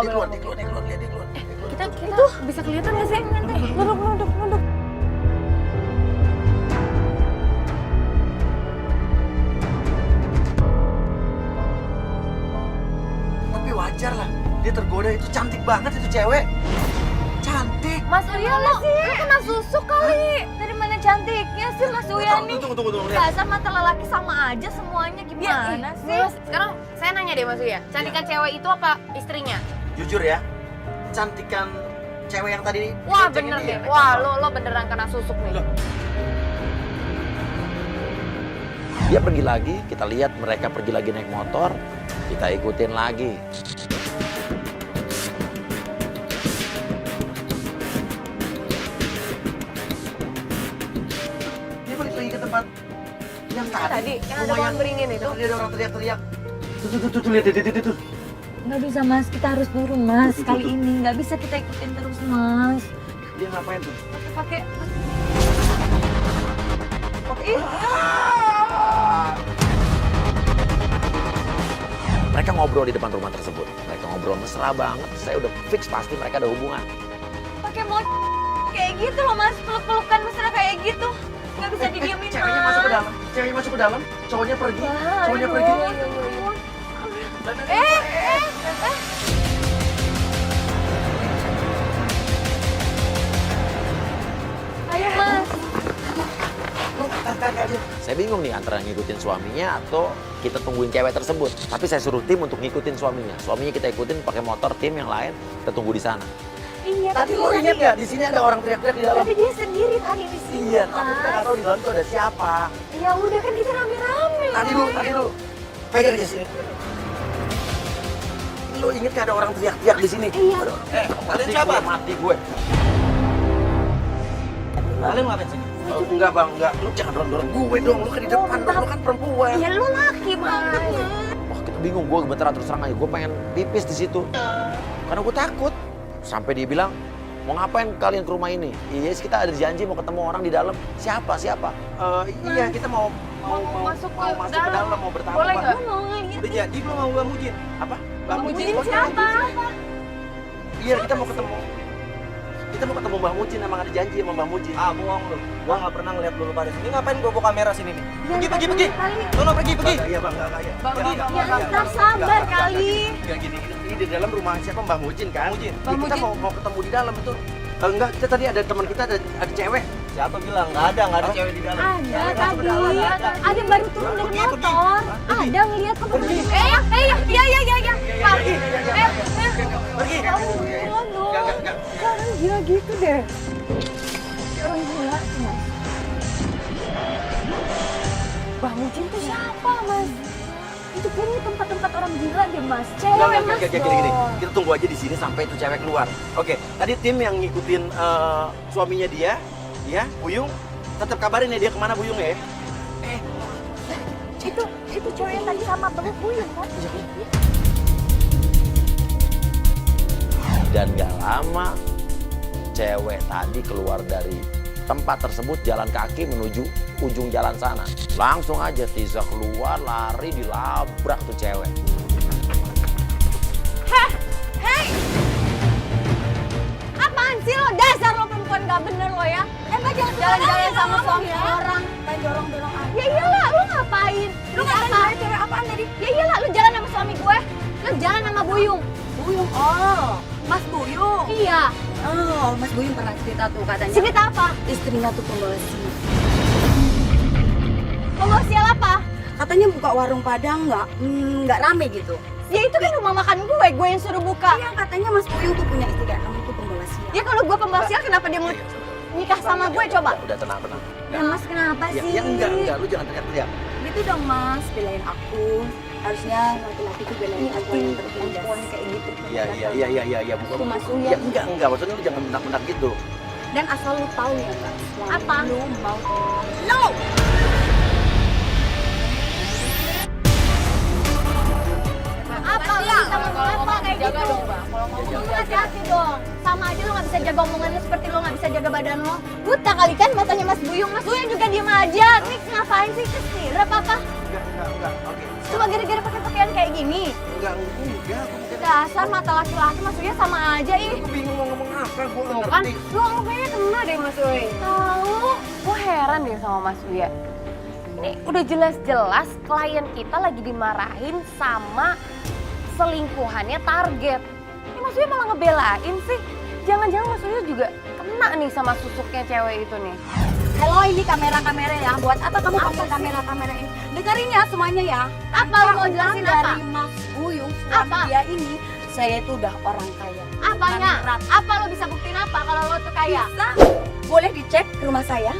keluar, dia keluar, lihat dia keluar. Kita itu bisa kelihatan nggak sih? Nunduk. Tapi wajar lah, dia tergoda, itu cantik banget itu cewek. Cantik. Mas Uya lo kena susuk kali. Dari mana cantiknya sih Mas Uya nih? Tunggu, lihat. Dasar mata lelaki sama aja semuanya, gimana sih? Sekarang saya nanya deh Mas Uya, cantikan cewek itu apa istrinya? Jujur ya, cantikan cewek yang tadi. Wah boncengin bener dia. deh, wah lo beneran kena susuk nih. Loh. Dia pergi lagi, kita lihat mereka pergi lagi naik motor, kita ikutin lagi. Dia balik lagi ke tempat yang Tadi yang ada rumah pohon beringin itu. Tadi ada orang teriak-teriak. Tuh, lihat itu. Nggak bisa Mas, kita harus turun Mas. Kali ini nggak bisa kita ikutin terus Mas. Dia ngapain tuh? Pakai Mereka ngobrol di depan rumah tersebut. Mereka ngobrol mesra banget. Saya udah fix pasti mereka ada hubungan. pakai mau kayak gitu loh Mas, peluk-pelukan mesra kayak gitu. Nggak bisa didiemin Mas. Ceweknya masuk ke dalam, cowoknya pergi, cowoknya pergi. Ayo Mas. Saya bingung nih antara ngikutin suaminya atau kita tungguin cewek tersebut. Tapi saya suruh tim untuk ngikutin suaminya. Suaminya kita ikutin pakai motor, tim yang lain kita tunggu di sana. Iya, Tadi lo inget nggak? Di sini ada orang teriak-teriak di dalam. tapi dia sendiri tadi di sini. Iya, tapi kita nggak tahu di dalam tuh ada siapa. Ya udah kan kita rame-rame. Tadi lu, pegang di sini. Lo inget nggak ada orang teriak-teriak di sini? Iya. Kalian siapa? Mati gue. Kalian ngapain sini? Oh, enggak bang, enggak. Lu jangan dorong-dorong gue dong. Lu kan di depan, bang. Lu kan perempuan. Ya lu laki Mas. Wah kita bingung, gue gemeteran terus terang aja. Gue pengen pipis di situ. Karena gue takut. Sampai dia bilang, mau ngapain kalian ke rumah ini? Iya, kita ada janji mau ketemu orang di dalam. Siapa? Iya, kita mau masuk ke ke dalam, mau bertamu. Boleh Pak. nggak? Lu mau ngeliat Udah jadi belum mau Mbak Mujin? Apa? Mbak Mujin siapa? Iya, kita mau ketemu. Kita mau ketemu Mbak Mujin, emang ada janji sama Mbak Mujin. Ah, bohong lu. Gua nggak pernah ngeliat lu pada sini. Ngapain gua bawa kamera sini nih? Pergi. Sono pergi. Iya, Bang, enggak kaya. Ya ntar sabar kali. Enggak gini. Ini di dalam rumah siapa Mbak Mujin kan? Mbak Kita Mujin. mau ketemu di dalam itu. Enggak, kita tadi ada teman kita ada cewek. Siapa bilang? Enggak ada cewek di dalam. Ada tadi. Ada baru turun dari motor. Ada ngeliat ke Pergi. iya. Pergi. Ya ampun, loh. Enggak. Orang gila gitu deh. Orang gila, Mas. Bang Mujin tuh siapa, Mas? Itu kayaknya tempat-tempat orang gila deh, Mas. Cewek, Mas, Gini. dong. Kita tunggu aja di sini sampai itu cewek keluar. Oke, tadi tim yang ngikutin suaminya dia, ya, Buyung, tetap kabarin ya dia kemana Buyung ya. Itu cewek yang tadi sama peluk Buyung, kan? Dan gak lama cewek tadi keluar dari tempat tersebut jalan kaki menuju ujung jalan sana. Langsung aja Tiza keluar lari dilabrak tuh cewek. Hei! Apaan sih lo? Dasar lo perempuan gak bener lo ya? Emang jangan jalan-jalan sama suami orang. Main dorong-dorong aja. Ya iyalah, lu ngapain? Lu ngapain? Cewek apaan tadi? Ya iyalah, lu jalan sama suami gue. Lu jalan sama Buyung. Buyung, oh, Mas Buyung. Iya. Oh, Mas Buyung pernah cerita tuh katanya. Cerita apa? Istrinya tuh pembawa sial. Pembawa sial apa? Katanya buka warung Padang nggak rame gitu. Ya itu kan rumah makan gue yang suruh buka. Iya, katanya Mas Buyung tuh punya istri kayak kamu tuh pembawa sial. Ya kalau gue pembawa sial kenapa dia mau nikah sama gue coba? Udah tenang. Ya Mas kenapa Ya, sih? ya enggak, lu jangan teriak-teriak. Gitu dong Mas, belain aku. Harusnya laki-laki tuh belain perempuan yang tertindas. kayak gitu. Iya, bukan. Itu Mas Uya. Ya enggak, maksudnya lu jangan benak-benak gitu. Dan asal lu tahu ya Mas, Apa? lu mau No! Apa? Lu bisa ngomong apa kayak Jaga gitu? dong Bang, kalau ngomong Lu hati-hati dong. Sama aja lu gak bisa jaga omongan lu seperti lu gak bisa jaga badan lu. Buta kali kan matanya Mas Buyung. Mas Buyung juga diem aja. Nih ngapain sih? Kesirap apa? Enggak, oke. Cuma gara-gara pakai pakaian kayak gini. Enggak, aku Dasar mata laki-laki maksudnya sama aja ih. Aku bingung mau ngomong apa, gue Tuh nggak kan, ngerti. lu kayaknya kena deh Mas Uy. Tahu. Gue heran deh sama Mas Uya. Ini udah jelas-jelas klien kita lagi dimarahin sama selingkuhannya Target. Ini Mas Uya malah ngebelain sih. Jangan-jangan Mas Uya juga kena nih sama susuknya cewek itu nih. Halo, ini kamera-kamera ya. Buat apa kamu pakai kamera-kamera ini? Dengerin ya semuanya ya. Apa lu mau jelasin apa? Dari Mas Buyung, suami Apa? dia ini, saya itu udah orang kaya. Apanya? Mangrat. Apa lo bisa buktiin apa kalau lo tuh kaya? Bisa? Boleh dicek ke rumah saya?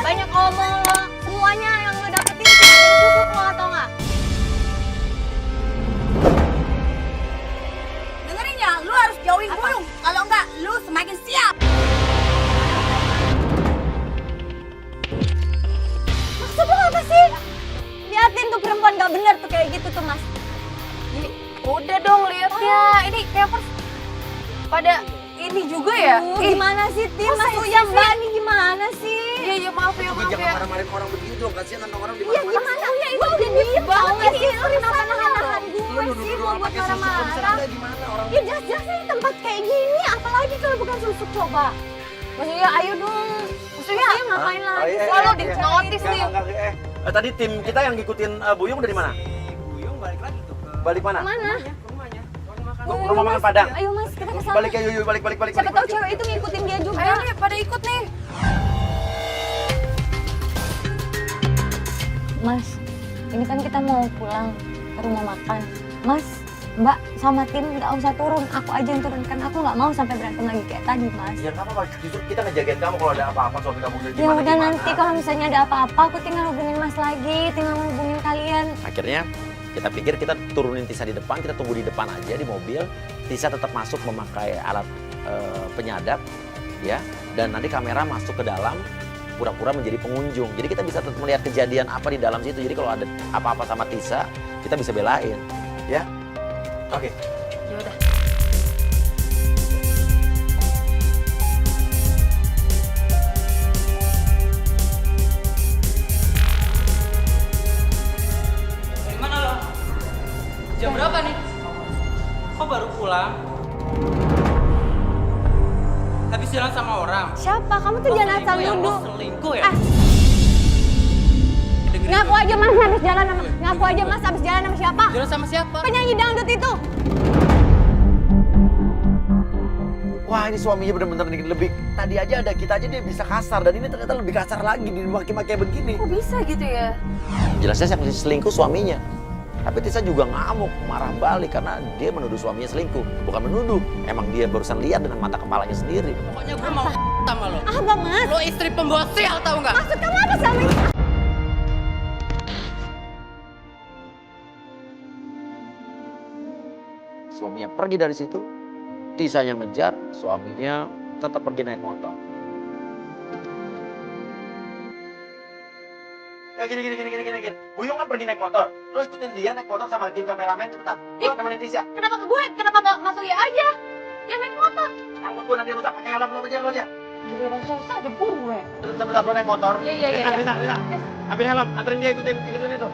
Banyak omong lo. Semuanya yang lo dapetin cuma dari susuk lo atau enggak? Dengerin ya, lu harus jauhin Buyung. Kalau enggak, lu semakin siap. Maksud lo apa sih? Liatin tuh perempuan gak bener tuh kayak gitu tuh mas. Udah dong lihat ya. Ini kayak pada ini juga ya. Gimana sih Tim? Mas Uya Mbak ini gimana sih? Iya maaf ya, maaf Jangan ya. marah-marahin orang begitu dong, kasihan orang di Iya gimana? Uya itu udah diem banget gak sih? Lo kenapa nahan-nahan gue sih mau buat marah-marah? Gimana orang? Ya jelas-jelas ini tempat kayak gini, apalagi kalau bukan susuk coba. Mas Uya ayo dong. Mas Uya ngapain lagi? Selalu di notice nih. Tadi tim kita yang ngikutin Buyung dari mana? Buyung balik lagi tuh. Balik mana? Mana? Ke rumah makan Padang. Ayo mas, kita kesana. Balik ya, yuk, balik. Siapa tahu cewek itu ngikutin dia juga. Ayo nih, pada ikut nih. Mas, ini kan kita mau pulang ke rumah makan. Mas, Mbak sama tim nggak usah turun, aku aja yang turun kan aku nggak mau sampai berantem lagi kayak tadi mas. Ya nggak apa-apa, justru kita ngejagain kamu kalau ada apa-apa suami kamu udah Ya udah nanti kalau misalnya ada apa-apa aku tinggal hubungin mas lagi, tinggal hubungin kalian. Akhirnya kita pikir kita turunin Tisa di depan, kita tunggu di depan aja di mobil. Tisa tetap masuk memakai alat penyadap, ya. Dan nanti kamera masuk ke dalam, pura-pura menjadi pengunjung. Jadi kita bisa tetap melihat kejadian apa di dalam situ. Jadi kalau ada apa-apa sama Tisa, kita bisa belain, ya. Oke. Ya udah. Dari mana lo? Jam berapa nih? Kok baru pulang? Habis jalan sama orang? Siapa? Kamu tuh jangan asal Selingkuh ya? nuduh. Lo selingkuh ya? Ah. Dengerin Ngaku dulu. aja mas habis jalan sama ngaku aja mas habis jalan sama siapa? Jalan sama siapa? Penyanyi dangdut itu. Wah ini suaminya bener-bener lebih. Tadi aja ada kita aja dia bisa kasar dan ini ternyata lebih kasar lagi dimaki-maki begini. Kok bisa gitu ya? Jelasnya yang selingkuh suaminya. Tapi Tisa juga ngamuk, marah balik karena dia menuduh suaminya selingkuh. Bukan menuduh, emang dia barusan lihat dengan mata kepalanya sendiri. Pokoknya gue mau sama lo. Apa mas? Lo istri pembawa sial tau nggak? Maksud kamu apa sama ini? Suaminya pergi dari situ, Tisanya ngejar, suaminya tetap pergi naik motor. Ya gini. Buyung kan pergi naik motor. Lo ikutin dia naik motor sama tim kameramen tetap. Lo temenin Tisa. Kenapa ke gue? Kenapa nggak masuk ya aja? Yang naik motor. Kamu tuh nanti lo tak pakai helm lo aja. Giliran susah ada gue. Tetap lo naik motor. Iya. Tisa. Ambil helm, anterin dia ikutin itu.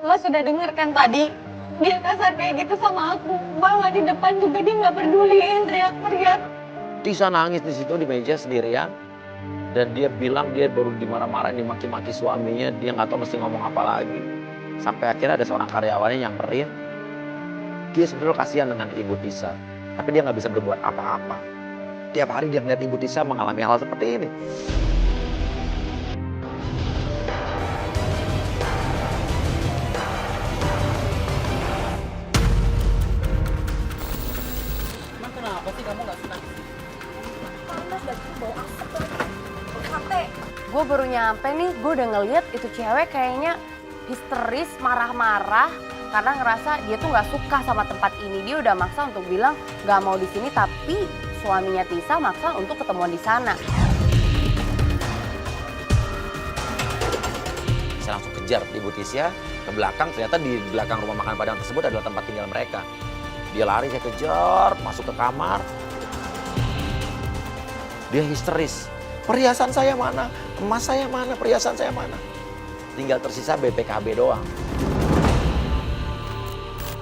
Lo sudah denger kan tadi? Dia kasar kayak gitu sama aku. Bawa di depan juga dia nggak peduliin, teriak-teriak. Tisa nangis di situ di meja sendirian. Dan dia bilang dia baru dimarah-marahin, dimaki-maki suaminya. Dia nggak tahu mesti ngomong apa lagi. Sampai akhirnya ada seorang karyawannya nyamperin. Dia sebenarnya kasihan dengan ibu Tisa. Tapi dia nggak bisa berbuat apa-apa. Tiap hari dia ngeliat ibu Tisa mengalami hal seperti ini. Emang kenapa sih kamu nggak senang? Gue baru nyampe nih, gue udah ngeliat itu cewek kayaknya histeris, marah-marah karena ngerasa dia tuh nggak suka sama tempat ini. Dia udah maksa untuk bilang nggak mau di sini, tapi suaminya Tisa maksa untuk ketemuan di sana. Saya langsung kejar ibu Tisa ke belakang. Ternyata di belakang rumah makan Padang tersebut adalah tempat tinggal mereka. Dia lari, saya kejar, masuk ke kamar. Dia histeris. Perhiasan saya mana? Emas saya mana? Perhiasan saya mana? Tinggal tersisa BPKB doang.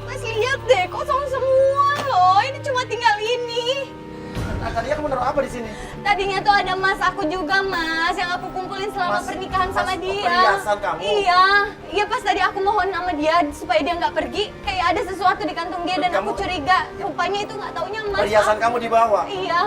Mas lihat deh, kosong semua loh. Ini cuma tinggal ini. Nah, tadinya kamu naruh apa di sini? Tadinya tuh ada emas aku juga, Mas, yang aku kumpulin selama Mas- pernikahan sama mas dia. perhiasan kamu? Iya, iya pas tadi aku mohon sama dia supaya dia nggak pergi, kayak ada sesuatu di kantung dia dan aku Kamu- curiga. Rupanya itu nggak taunya emas. Perhiasan kamu dibawa. Iya.